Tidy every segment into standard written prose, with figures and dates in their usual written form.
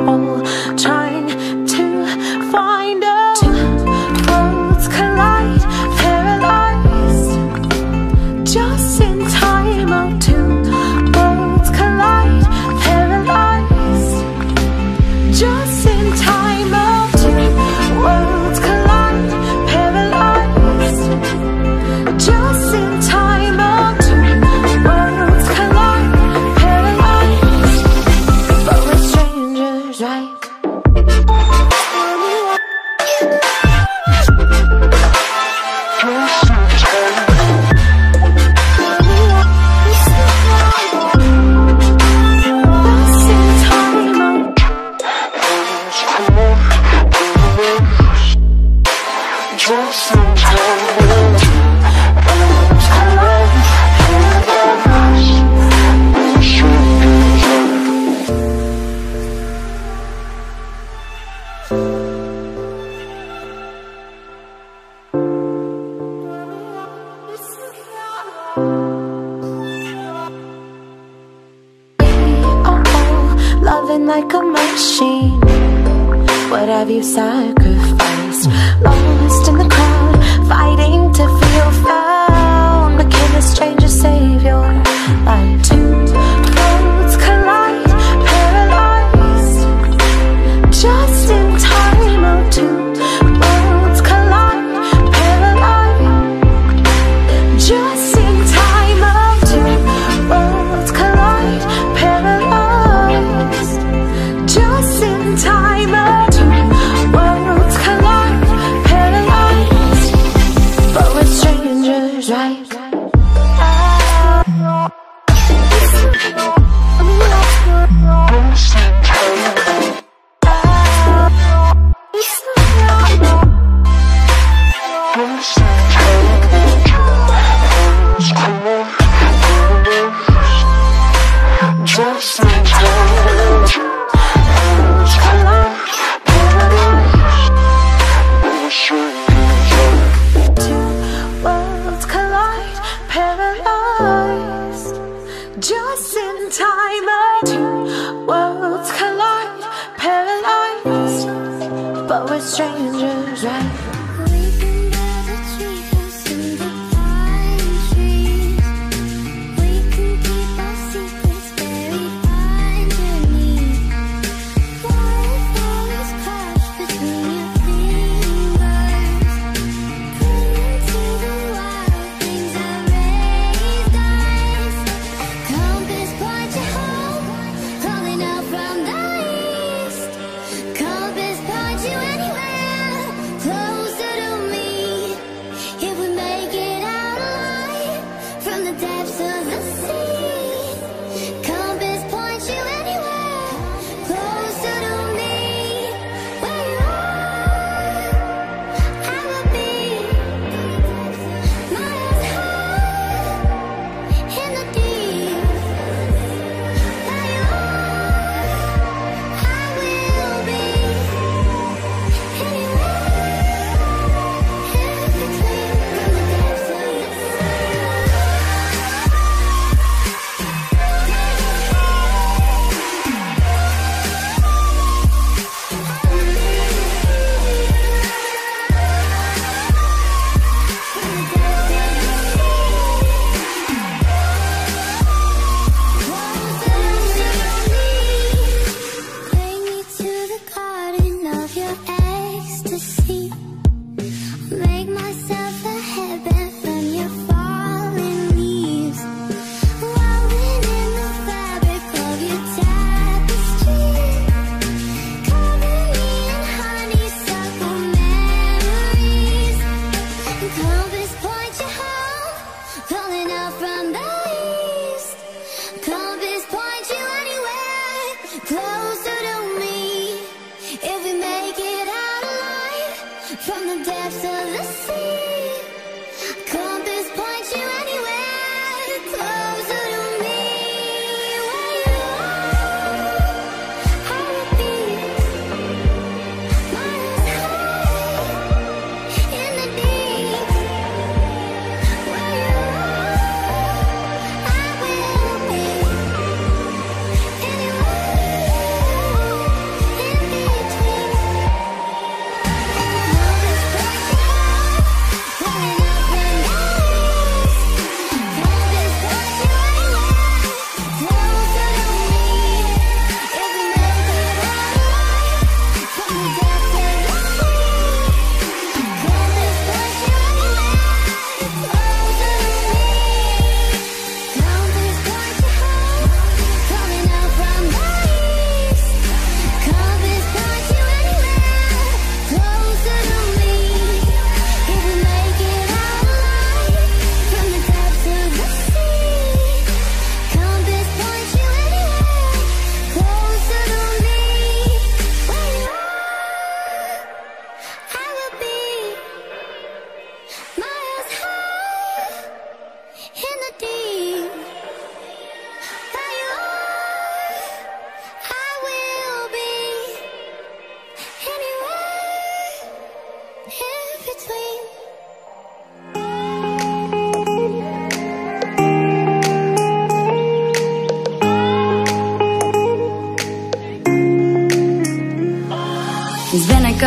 all trying to find a two worlds collide, paralyzed just in time. Oh, two worlds collide, paralyzed just in time. Oh, two worlds collide, paralyzed just in time. Oh, two worlds collide, paralyzed, but we're strangers, right? Loving like a machine, what have you sacrificed? Lost in the crowd, fighting to feel found, but can a stranger save your life? Two worlds collide, paralyzed just in time. Oh, two worlds collide, paralyzed just in time. Oh, two worlds collide, paralyzed just in time. Oh, two worlds collide, paralyzed, but we're strangers, right? Just in time. Oh, two worlds collide, paralyzed, but we're strangers, right?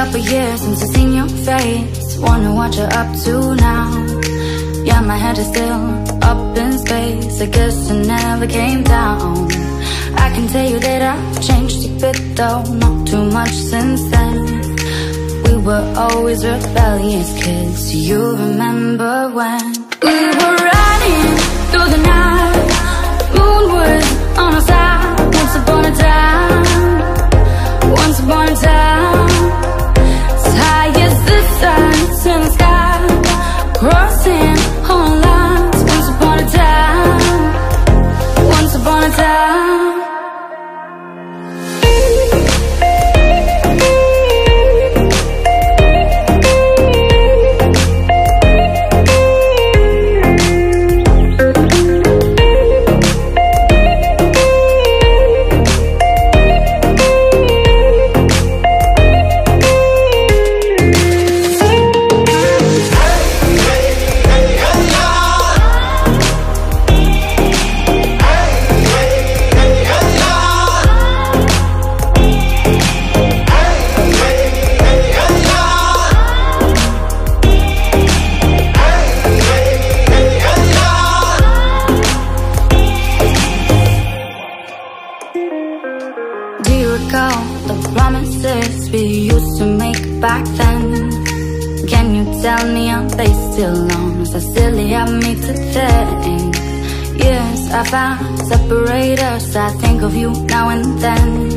couple years since I've seen your face. Wonder what you're up to now. Yeah, my head is still up in space. I guess it never came down. I can tell you that I've changed a bit though, not too much since then. We were always rebellious kids. Do you remember when we were riding through the night? Moon was on our side. Once upon a time, once upon a time, as high as the sun in the sky, crossing all lines. Once upon a time, once upon a time. Tell me, are they still on? Is that silly of me to think? Yes, I found separators. I think of you now and then.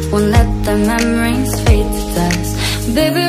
Won't let the memories fade to dust. Baby,